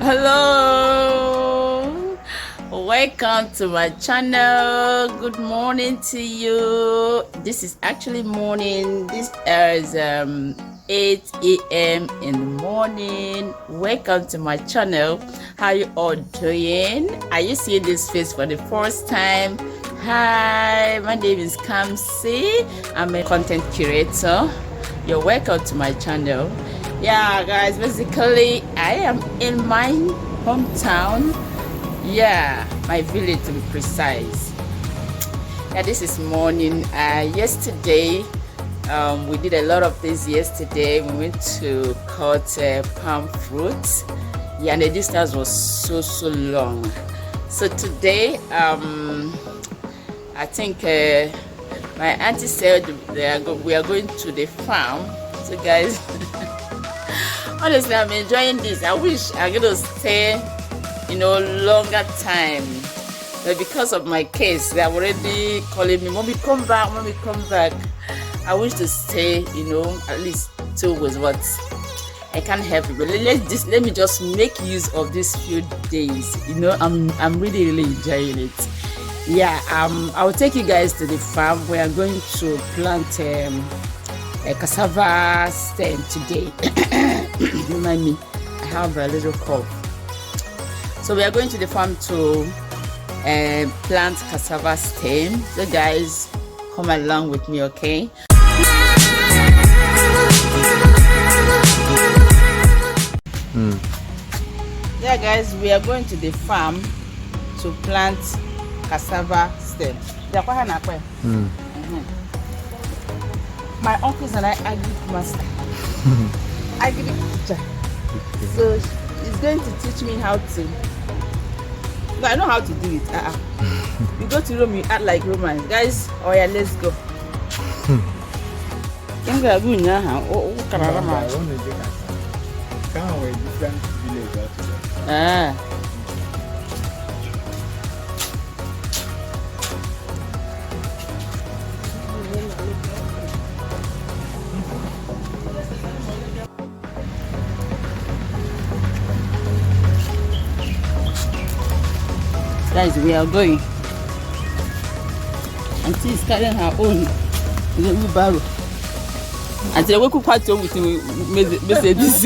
Hello, welcome to my channel. Good morning to you. This is actually morning. This is 8 a.m. in the morning. Welcome to my channel. How you all doing? Are you seeing this face for the first time? Hi, my name is Kamsi. I'm a content curator. You're welcome to my channel. Yeah, guys, basically I am in my hometown. Yeah, my village to be precise. Yeah, this is morning. Yesterday we did a lot of things. Yesterday we went to cut palm fruits. Yeah, and the distance was so long. So today I think my auntie said we are going to the farm. So guys, honestly, I'm enjoying this. I wish I could stay, longer time. But because of my case, they are already calling me, "Mommy, come back, Mommy, come back." I wish to stay, at least 2 weeks, but I can't help it. But let me just make use of these few days. I'm really enjoying it. Yeah, I will take you guys to the farm. We are going to plant a cassava stem today. Remind me, I have a little cough. So we are going to the farm to plant cassava stem. So guys, come along with me, okay? Yeah, guys, we are going to the farm to plant cassava stem. My uncles and I agriculture. So he's going to teach me how to. No, I know how to do it. You go to Rome, you act like Romans. Guys, oh yeah, let's go. Guys, we are going. Auntie is carrying her own wheelbarrow. Auntie, we could quite with you. Mercedes.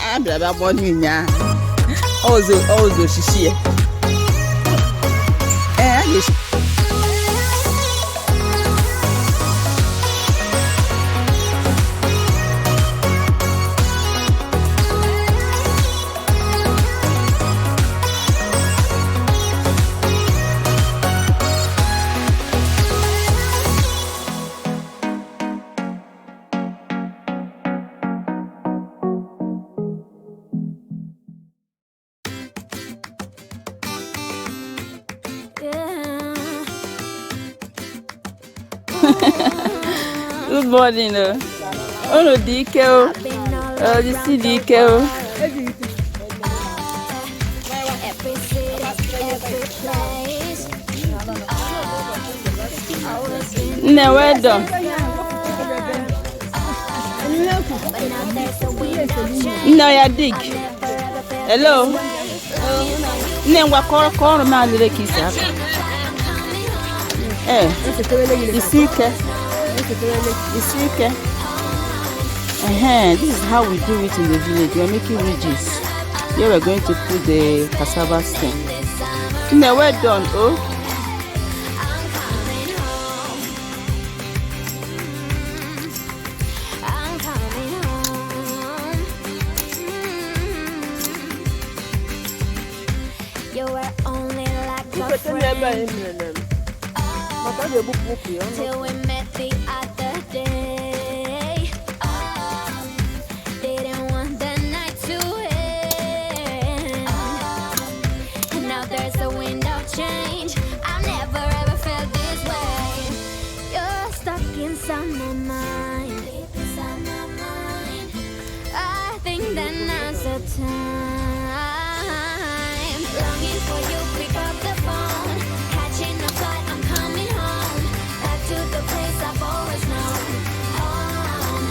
I'm the morning now. Also, she's here. Good morning. Oh no, DK. Oh, you see DK. No, well done. No, you dig. Hello. No, what call man the kiss. You see, this is how we do it in the village. We are making ridges. Here we're going to put the cassava stem. No, well done, oh. You were only like a friend till we met the other day. Didn't want the night to end, and now there's a wind of change. I've never ever felt this way. You're stuck inside my mind, deep inside my mind. I think that now's the time. Longing for you, pick up the phone. Catching a flight, I'm coming home. Back to the place I've always known. Home.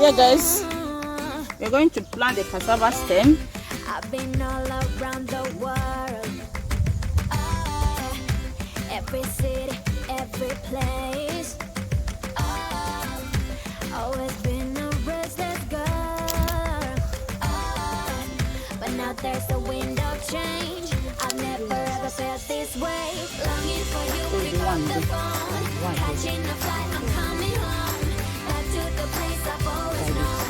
Yeah, guys, we're going to plant the cassava stem. I've been all around the world, every city, every place. Always been a restless girl, but now there's a wind of change. I've never ever felt this way. Longing for you, pick up the phone, catching a flight, I'm coming home, back to the place I've always known.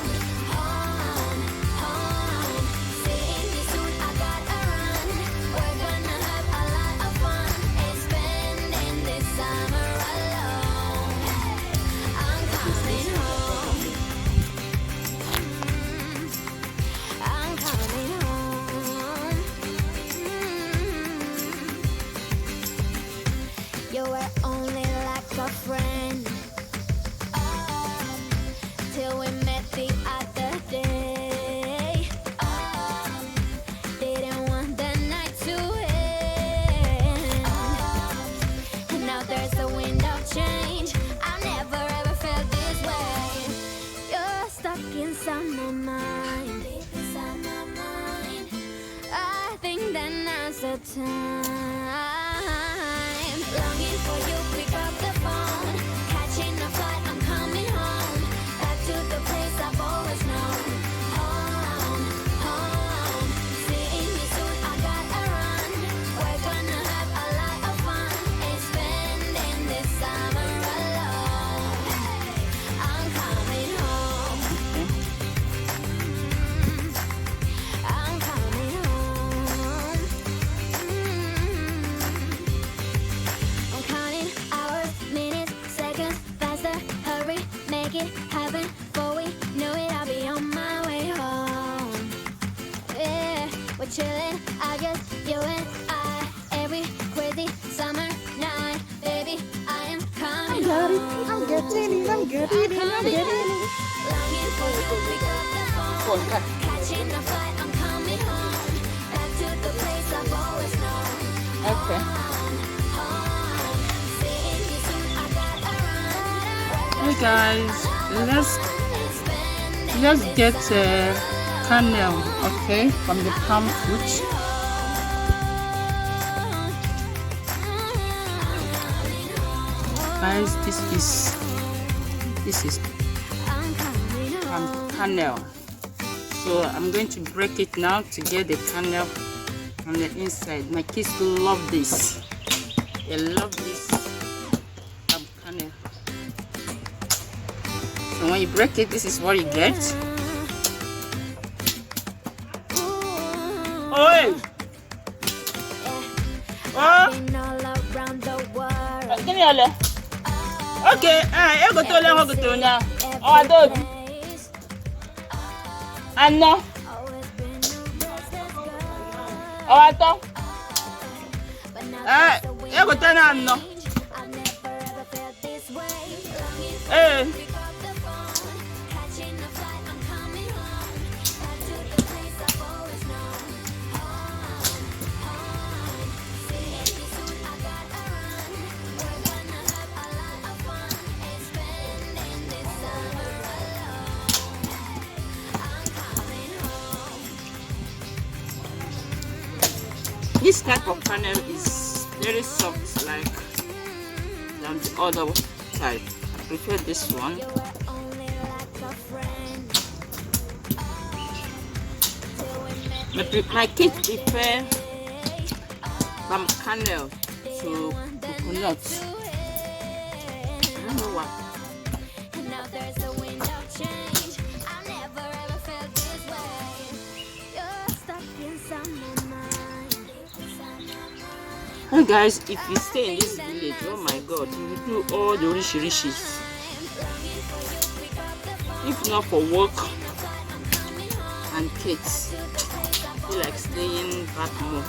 Home, home, seeing you soon, I gotta run. We're gonna have a lot of fun and spending this summer alone. I'm coming home. I'm coming home. You were only like a friend till we met the other day. Didn't want the night to end, and now there's a wind of change. I've never ever felt this way. You're stuck inside my mind. I think that now's the time. Longing for you, pick up the phone, catching a flight, I'm coming home, back to the place I've always known. Home, home, seeing you soon, I gotta run. We're gonna have a lot of fun and spending this summer alone. I'm coming home. I'm coming home. I'm counting hours, minutes, seconds, faster, hurry, make it happen. Before we know it, I'll be on my way home. Yeah, we're chilling, you and I, every crazy summer night. Baby, I am coming home. I'm getting it. Longing for you, pick up the phone, catching a flight, I'm coming home, back to the place I've always known. Okay. Seeing you soon, I gotta run. Hey guys, let's get kernel, okay, from the palm fruit. Guys, this is palm kernel. So I'm going to break it now to get the kernel from the inside. My kids love this. They love this palm kernel. So when you break it, this is what you get. Oi! Oh! Been all around the world, Give me all that. Okay, I go to now. Oh, I don't. place. I know. Always been a restless girl, Oh, I thought. but now Ah, there's a wind I go to now. No. of change. I've never ever felt this way. Longing for Hey. you, pick up the phone, catching a flight, I'm coming home, back to the place I've always known. Home, home, seeing you soon, I gotta run. We're gonna have a lot of fun and spending this summer alone. I'm coming home. This type of kernel is very soft, like than the other type. I prefer this one. You were only like a friend till we met. My kids prefer palm kernel to coconut. I don't know why. And now there's a wind of change. I've never ever felt this way. You're stuck inside my mind. Hey guys, if you stay in this village, oh my god, you will do all the rishis. If not for work and kids, I feel like staying back more.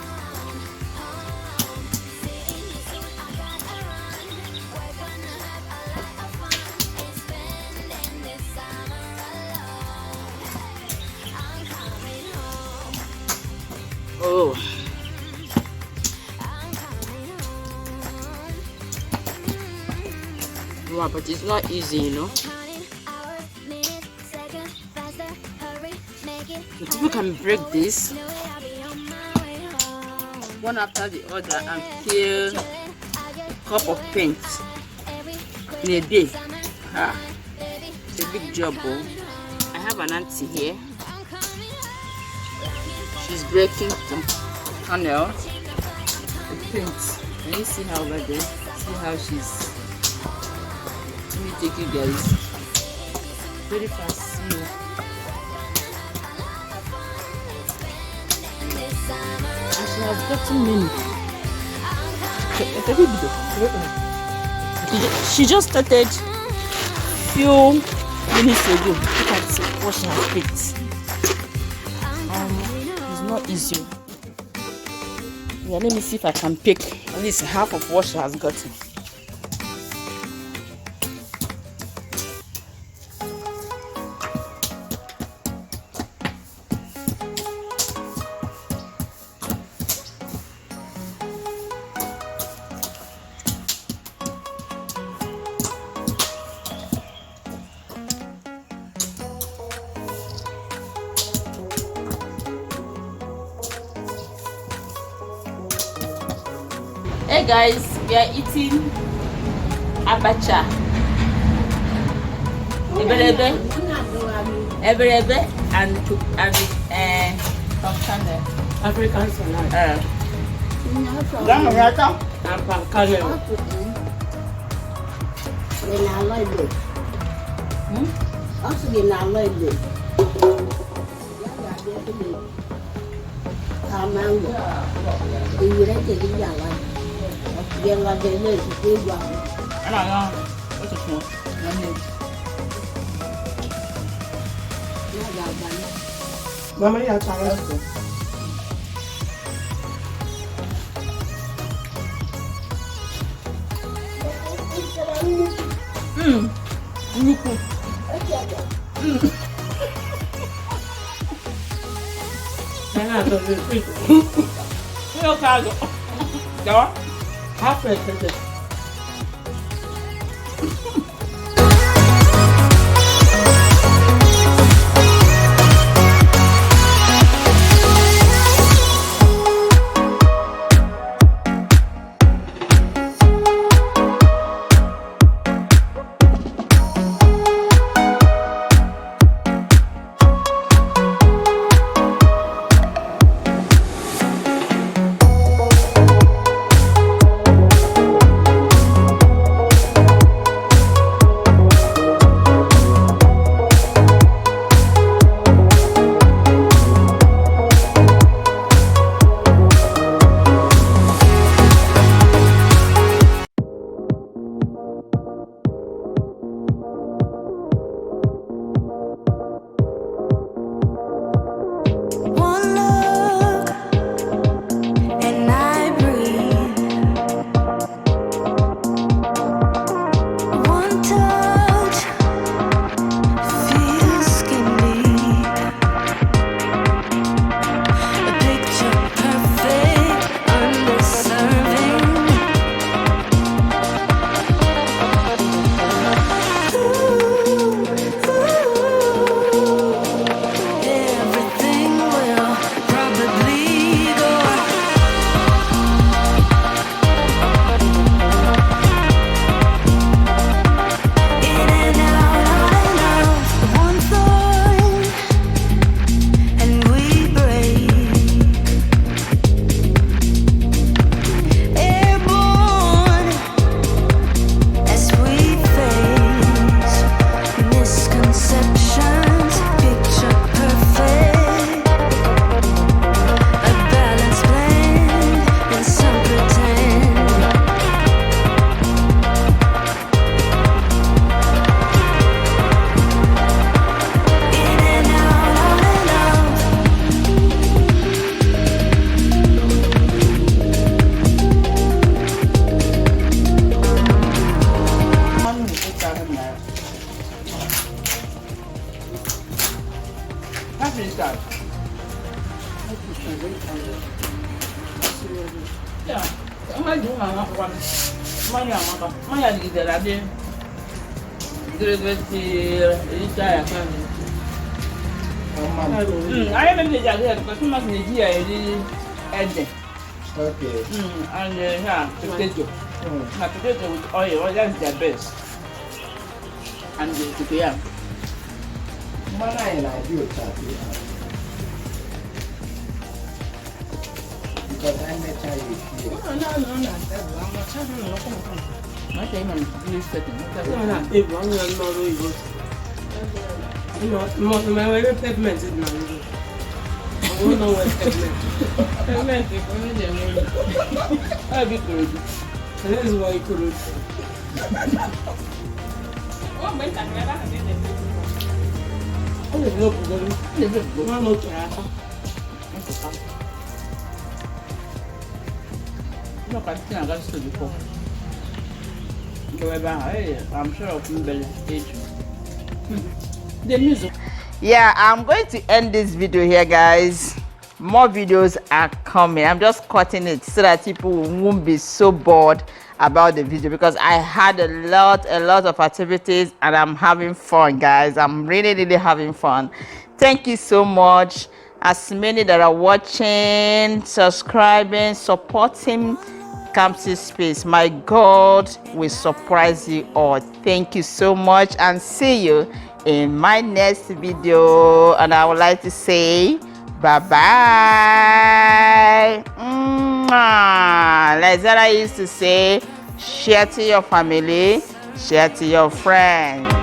Oh. Wow, but it's not easy, you know. Counting hours, minutes, seconds, People can break this one after the other and fill a cup of paint in a day. It's a big job. I have an auntie here. She's breaking some tunnel with paint. Can you see her over there? See how she's. Let me take you guys. Very fast. See you. And she has gotten many. She just started few minutes ago. Look at what she has picked. It's not easy. Yeah, let me see if I can pick at least half of what she has gotten. Hey guys, we are eating abacha. Eberebe and African salad. And pancake. Mama, ya tayo. I am in the Nigeria because too much Nigeria is ending. Okay. And yeah, potato. My potato with oil, that's the best. And the yam. Because I met her with you. No. My time I'm really certain. My pavement is not. I don't know what pavement. Pavement is only the name. I'll be good. That is why you could. Look, I think I got to before. I'm sure of stage. The music. Yeah, I'm going to end this video here, guys. More videos are coming. I'm just cutting it so that people won't be so bored about the video, because I had a lot of activities and I'm having fun, guys. I'm really having fun. Thank you so much, as many that are watching, subscribing, supporting Kamsi Space. My God will surprise you all. Thank you so much, and see you in my next video. And I would like to say bye bye. Like that I used to say, share to your family, share to your friends.